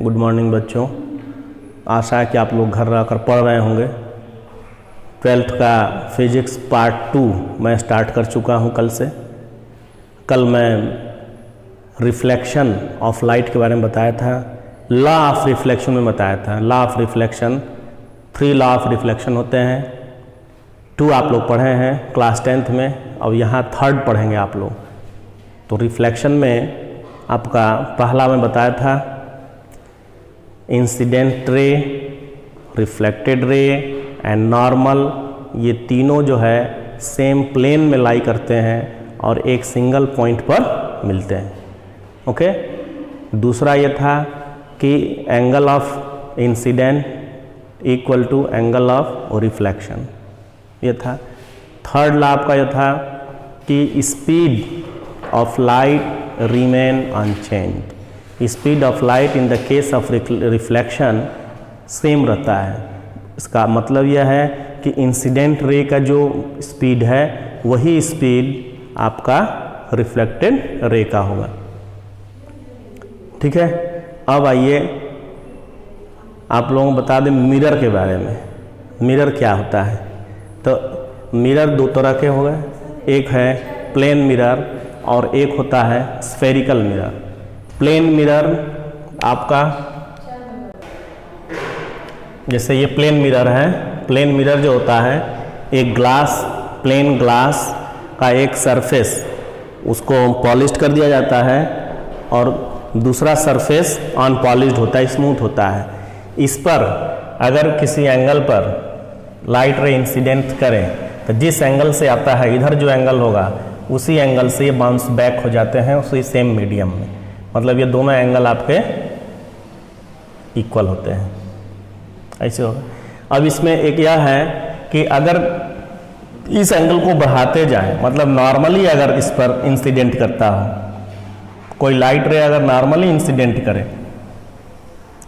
Good morning बच्चों। आशा है कि आप लोग घर रहकर पढ़ रहे होंगे। 12th का फिजिक्स पार्ट 2 मैं स्टार्ट कर चुका हूं कल से। कल मैं रिफ्लेक्शन ऑफ लाइट के बारे में बताया था, लॉ ऑफ रिफ्लेक्शन में बताया था। Law of reflection 3 law of reflection होते हैं। 2 आप लोग पढ़े हैं क्लास 10th में, और यहाँ 3rd पढ़ेंगे आप लोग। तो रिफ्लेक्शन में आपका पहला मैं बताया था incident ray, reflected ray and normal, ये तीनों जो है सेम प्लेन में लाई करते हैं और एक सिंगल पॉइंट पर मिलते हैं। ओके। दूसरा ये था कि angle of incidence equal to angle of reflection, ये था। 3rd लॉ आपका ये था कि speed of light remain unchanged. Speed of light in the case of reflection same रहता है। इसका मतलब यह है कि इंसिडेंट रे का जो स्पीड है वही स्पीड आपका रिफ्लेक्टेड रे का होगा। ठीक है। अब आइए आप लोगों को बता दें मिरर के बारे में। मिरर क्या होता है? तो मिरर 2 तरह के हो गए, एक है प्लेन मिरर और एक होता है स्फेरिकल मिरर। प्लेन मिरर आपका, जैसे ये प्लेन मिरर है, प्लेन मिरर जो होता है एक ग्लास, प्लेन ग्लास का एक सरफेस, उसको पॉलिश्ड कर दिया जाता है और दूसरा सरफेस अनपॉलिश्ड होता है, स्मूथ होता है। इस पर अगर किसी एंगल पर लाइट रे इंसिडेंट करें तो जिस एंगल से आता है, इधर जो एंगल होगा उसी एंगल से ये बाउंस बैक हो जाते हैं उसी सेम मीडियम में। मतलब ये दोनों एंगल आपके इक्वल होते हैं, ऐसे होगा। अब इसमें एक यह है कि अगर इस एंगल को बढ़ाते जाएं, मतलब नॉर्मली अगर इस पर इंसिडेंट करता हो, कोई लाइट रे अगर नॉर्मली इंसिडेंट करे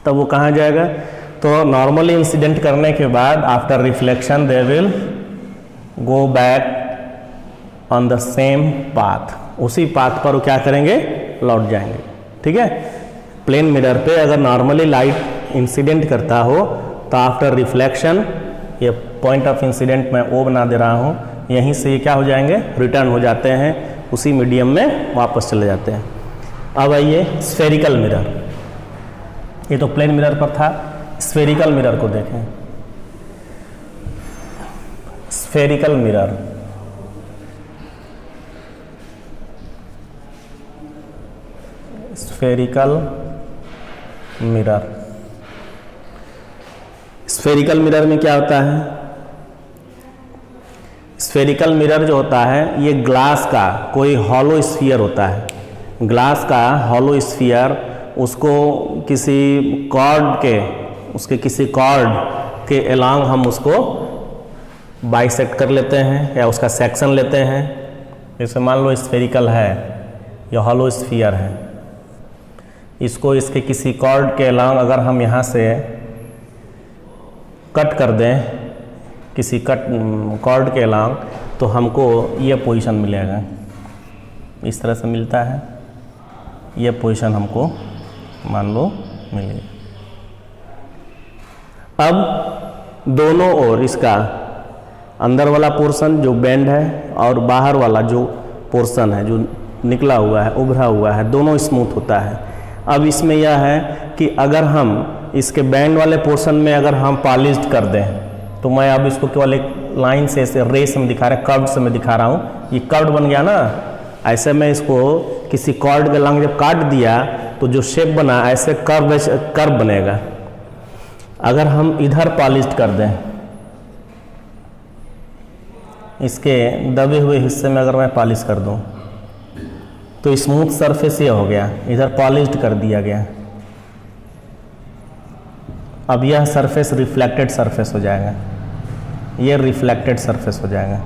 तब वो कहाँ जाएगा? तो नॉर्मली इंसिडेंट करने के बाद after reflection they will go back on the same path, उसी पाथ पर वो क्या करेंगे? लौट जाएंगे। ठीक है। प्लेन मिरर पे अगर नॉर्मली लाइट इंसिडेंट करता हो तो आफ्टर रिफ्लेक्शन, ये पॉइंट ऑफ इंसिडेंट मैं ओ बना दे रहा हूँ, यहीं से ये क्या हो जाएंगे? रिटर्न हो जाते हैं, उसी मीडियम में वापस चले जाते हैं। अब आइए स्फेरिकल मिरर। ये तो प्लेन मिरर पर था। स्फेरिकल मिरर को देखें। Spherical mirror, spherical mirror, spherical mirror में क्या होता है? स्फेरिकल मिरर जो होता है ये ग्लास का कोई हॉलो स्फीयर होता है। ग्लास का हॉलो स्फीयर, उसको किसी कॉर्ड के, उसके किसी कॉर्ड के अलोंग हम उसको बाइसेक्ट कर लेते हैं या उसका सेक्शन लेते हैं। जैसे मान लो स्फेरिकल है, यह हॉलो स्फीयर है, इसको इसके किसी कॉर्ड के अलोंग अगर हम यहाँ से कट कर दें, किसी कॉर्ड के अलोंग, तो हमको ये पोजीशन मिलेगा, इस तरह से मिलता है। ये पोजीशन हमको मान लो मिलेगी। अब दोनों ओर इसका अंदर वाला पोर्शन जो बेंड है और बाहर वाला जो पोर्शन है जो निकला हुआ है, उभरा हुआ है, दोनों स्मूथ होता है। अब इसमें यह है कि अगर हम इसके बैंड वाले पोर्शन में अगर हम पॉलिश्ड कर दें, तो मैं अब इसको केवल एक लाइन से ऐसे रेस में दिखा रहा, कर्व से मैं दिखा रहा हूँ, ये कर्व बन गया ना। ऐसे मैं इसको किसी कॉर्ड के लंग जब काट दिया तो जो शेप बना ऐसे कर्व बनेगा। अगर हम इधर पॉलिश्ड कर दें, इसके दबे हुए हिस्से में अगर मैं पॉलिश कर दूं तो स्मूथ सरफेस ये हो गया, इधर पॉलिश्ड कर दिया गया। अब यह सरफेस रिफ्लेक्टेड सरफेस हो जाएगा, ये रिफ्लेक्टेड सरफेस हो जाएगा।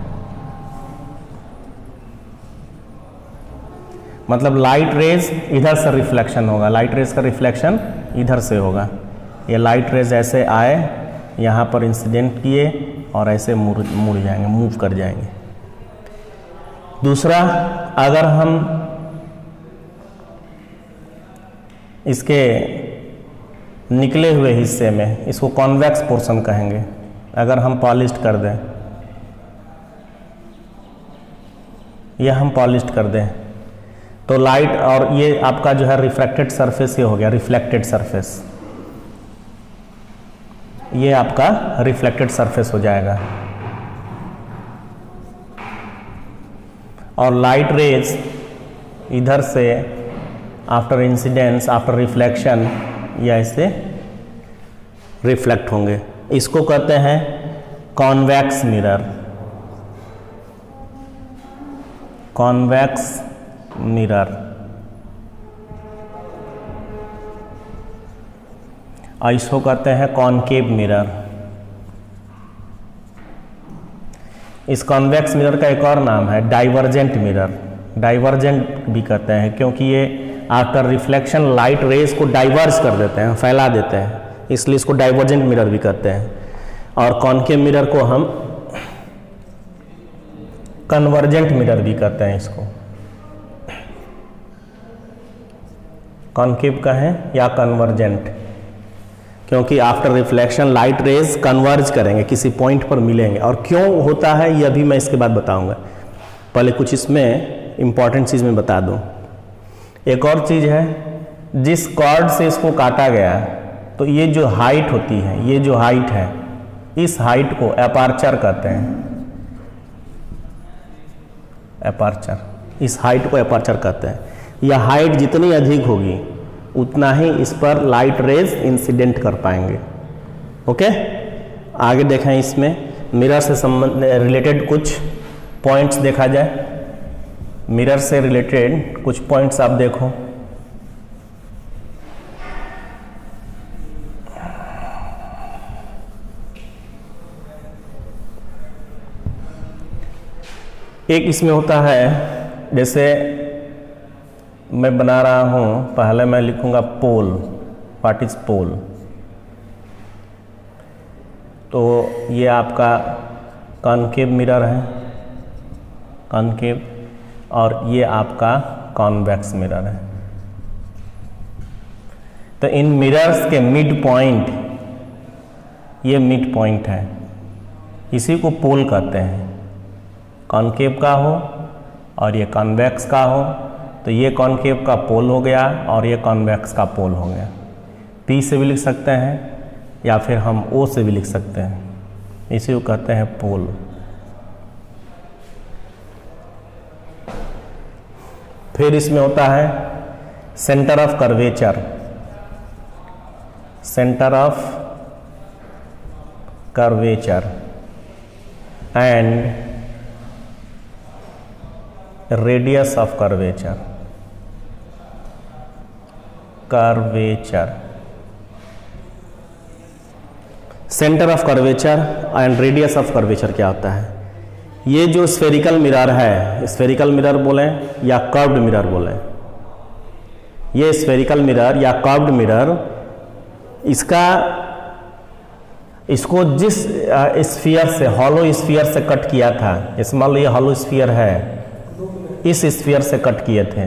मतलब लाइट रेज इधर से रिफ्लेक्शन होगा, लाइट रेज का रिफ्लेक्शन इधर से होगा। ये लाइट रेज ऐसे आए, यहाँ पर इंसिडेंट किए और ऐसे मुड़ जाएंगे, मूव कर जाएंगे। दूसरा, अगर हम इसके निकले हुए हिस्से में, इसको कॉन्वेक्स पोर्शन कहेंगे। अगर हम पॉलिश्ड कर दें, यह हम पॉलिश्ड कर दें तो लाइट, और ये आपका जो है रिफ्रैक्टेड सरफेस, ये हो गया रिफ्लेक्टेड सरफेस, ये आपका रिफ्लेक्टेड सरफेस हो जाएगा। और लाइट रेज इधर से आफ्टर इंसिडेंस, आफ्टर रिफ्लेक्शन, या इससे रिफ्लेक्ट होंगे। इसको कहते हैं कॉन्वेक्स मिरर, कॉन्वेक्स मिरर। और इसको कहते हैं कॉनकेव मिरर। इस कॉन्वेक्स मिरर का एक और नाम है डाइवर्जेंट मिरर। डाइवर्जेंट भी कहते हैं क्योंकि ये आफ्टर रिफ्लेक्शन लाइट रेज को डाइवर्ज कर देते हैं, फैला देते हैं, इसलिए इसको डाइवर्जेंट मिरर भी कहते हैं। और कॉनकेव मिरर को हम कन्वर्जेंट मिरर भी कहते हैं। इसको कॉनकेव कहें या कन्वर्जेंट, क्योंकि after reflection light rays converge करेंगे, किसी पॉइंट पर मिलेंगे। और क्यों होता है यह भी मैं इसके बाद बताऊंगा, पहले कुछ इसमें इंपॉर्टेंट चीज़ में बता दूं। एक और चीज़ है, जिस कॉर्ड से इसको काटा गया तो ये जो हाइट होती है, ये जो हाइट है, इस हाइट को एपर्चर कहते हैं। एपर्चर, इस हाइट को एपर्चर कहते हैं। यह हाइट जितनी अधिक होगी उतना ही इस पर लाइट रेज इंसिडेंट कर पाएंगे। ओके, आगे देखें, इसमें मिरर से संबंध रिलेटेड कुछ पॉइंट्स देखा जाए। मिरर से रिलेटेड कुछ पॉइंट्स आप देखो। एक इसमें होता है, जैसे मैं बना रहा हूं, पहले मैं लिखूंगा पोल। What is pole? तो ये आपका कॉनकेव मिरर है, कॉनकेव, और ये आपका कॉन्वेक्स मिरर है। तो इन मिरर्स के मिड पॉइंट, ये मिड पॉइंट है, इसी को पोल कहते हैं। कॉनकेव का हो और ये कॉन्वेक्स का हो, तो ये कॉनकेव का पोल हो गया और ये कॉन्वेक्स का पोल हो गया। P से भी लिख सकते हैं या फिर हम O से भी लिख सकते हैं, इसी को कहते हैं पोल। फिर इसमें होता है centre of curvature. Centre of curvature and radius of curvature. Curvature, centre of curvature and radius of curvature क्या होता है? ये जो स्फेरिकल मिरर है, स्फेरिकल मिरर बोलें या कर्व्ड मिरर बोलें, ये स्फेरिकल मिरर या कर्व्ड मिरर, इसको जिस स्फीयर से, हॉलो स्फीयर से कट किया था, जैसे मान लो ये हॉलो स्फीयर है, इस स्फीयर से कट किए थे,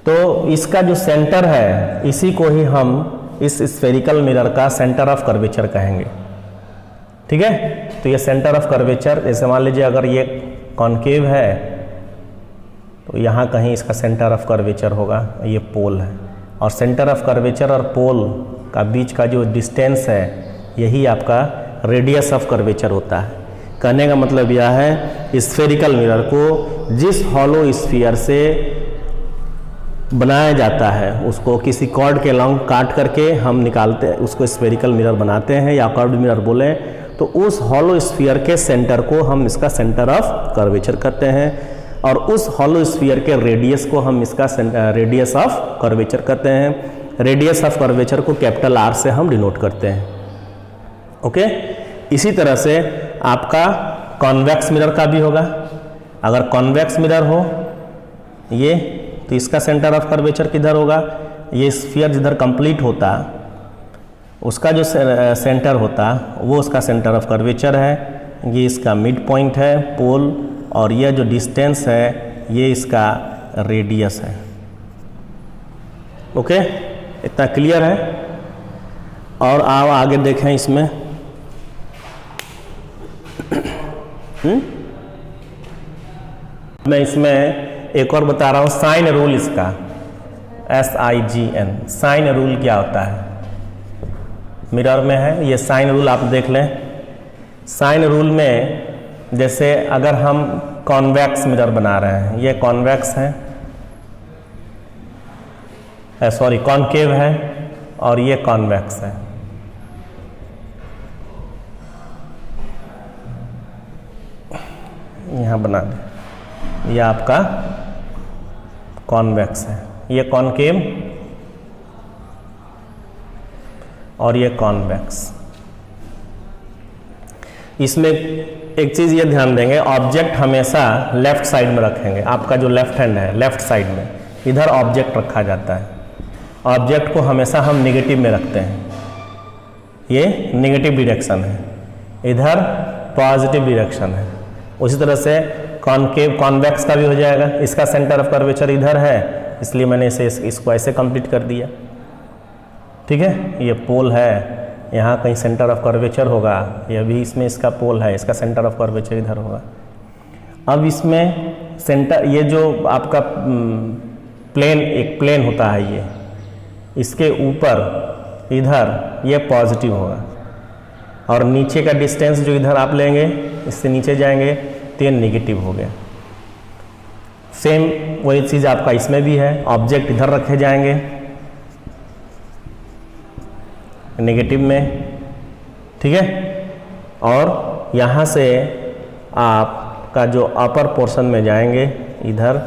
तो इसका जो सेंटर है, इसी को ही हम इस स्फेरिकल मिरर का सेंटर ऑफ कर्वेचर कहेंगे। ठीक है, तो ये सेंटर ऑफ कर्वेचर, जैसे मान लीजिए अगर ये कॉनकेव है तो यहाँ कहीं इसका सेंटर ऑफ कर्वेचर होगा, ये पोल है। और सेंटर ऑफ कर्वेचर और पोल का बीच का जो डिस्टेंस है, यही आपका रेडियस ऑफ कर्वेचर होता है। कहने का मतलब यह है, स्फेरिकल मिरर को जिस हॉलो स्फीयर से बनाया जाता है, उसको किसी कॉर्ड के लॉन्ग काट करके हम निकालते हैं, उसको स्फेरिकल मिरर बनाते हैं या कर्व्ड मिरर बोले, तो उस हॉलो स्फीयर के सेंटर को हम इसका सेंटर ऑफ कर्वेचर कहते हैं, और उस हॉलो स्फीयर के रेडियस को हम इसका रेडियस ऑफ कर्वेचर कहते हैं। रेडियस ऑफ कर्वेचर को कैपिटल R से हम डिनोट करते हैं। ओके, इसी तरह से आपका कॉन्वेक्स मिरर का भी होगा। अगर कॉन्वेक्स मिरर हो ये, तो इसका सेंटर ऑफ कर्वेचर किधर होगा? ये स्फीयर जिधर कंप्लीट होता, उसका जो सेंटर होता, वो उसका सेंटर ऑफ कर्वेचर है। ये इसका मिड पॉइंट है, पोल, और यह जो डिस्टेंस है, ये इसका रेडियस है। ओके, इतना क्लियर है। और आओ आगे देखें इसमें। मैं इसमें एक और बता रहा हूँ साइन रूल इसका, SIGN, साइन रूल क्या होता है। मिरर में है ये साइन रूल, आप देख लें। साइन रूल में जैसे अगर हम कॉन्वेक्स मिरर बना रहे हैं, ये कॉन्वेक्स है, सॉरी कॉनकेव है, और ये कॉन्वेक्स है। यहाँ बना दें, ये आपका कॉन्वेक्स है, ये कॉनकेव और ये कॉन्वेक्स। इसमें एक चीज़ ये ध्यान देंगे, ऑब्जेक्ट हमेशा लेफ्ट साइड में रखेंगे। आपका जो लेफ्ट हैंड है, लेफ्ट साइड में इधर ऑब्जेक्ट रखा जाता है। ऑब्जेक्ट को हमेशा हम नेगेटिव में रखते हैं, ये नेगेटिव डायरेक्शन है, इधर पॉजिटिव डायरेक्शन है। उसी तरह से कॉनकेव कॉन्वेक्स का भी हो जाएगा। इसका सेंटर ऑफ कर्वेचर इधर है, इसलिए मैंने इसको ऐसे कंप्लीट कर दिया। ठीक है, ये पोल है, यहाँ कहीं सेंटर ऑफ कर्वेचर होगा, ये भी इसमें इसका पोल है, इसका सेंटर ऑफ कर्वेचर इधर होगा। अब इसमें सेंटर, ये जो आपका प्लेन, एक प्लेन होता है ये, इसके ऊपर इधर ये पॉजिटिव होगा, और नीचे का डिस्टेंस जो इधर आप लेंगे, इससे नीचे जाएंगे तो ये निगेटिव हो गया। सेम वही चीज़ आपका इसमें भी है, ऑब्जेक्ट इधर रखे जाएंगे नेगेटिव में, ठीक है, और यहाँ से आपका जो अपर पोर्शन में जाएंगे, इधर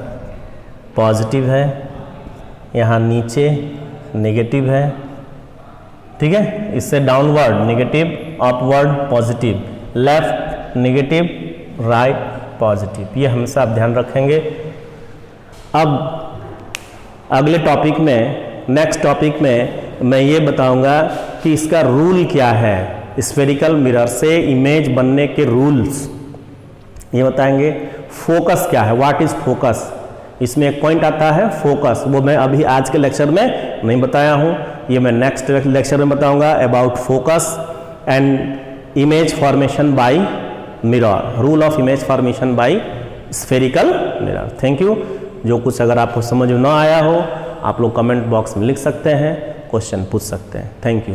पॉजिटिव है, यहाँ नीचे नेगेटिव है। ठीक है, इससे downward negative, upward positive, left negative, right positive, ये हमेशा आप ध्यान रखेंगे। अब अगले टॉपिक में, नेक्स्ट टॉपिक में मैं ये बताऊंगा कि इसका रूल क्या है, स्फेरिकल मिरर से इमेज बनने के रूल्स ये बताएंगे। फोकस क्या है, व्हाट इज फोकस, इसमें एक पॉइंट आता है फोकस, वो मैं अभी आज के लेक्चर में नहीं बताया हूँ, ये मैं नेक्स्ट लेक्चर में बताऊंगा about focus and image formation by mirror, rule of image formation by spherical mirror. Thank you. जो कुछ अगर आपको समझ में ना आया हो, आप लोग कमेंट बॉक्स में लिख सकते हैं, क्वेश्चन पूछ सकते हैं। Thank you.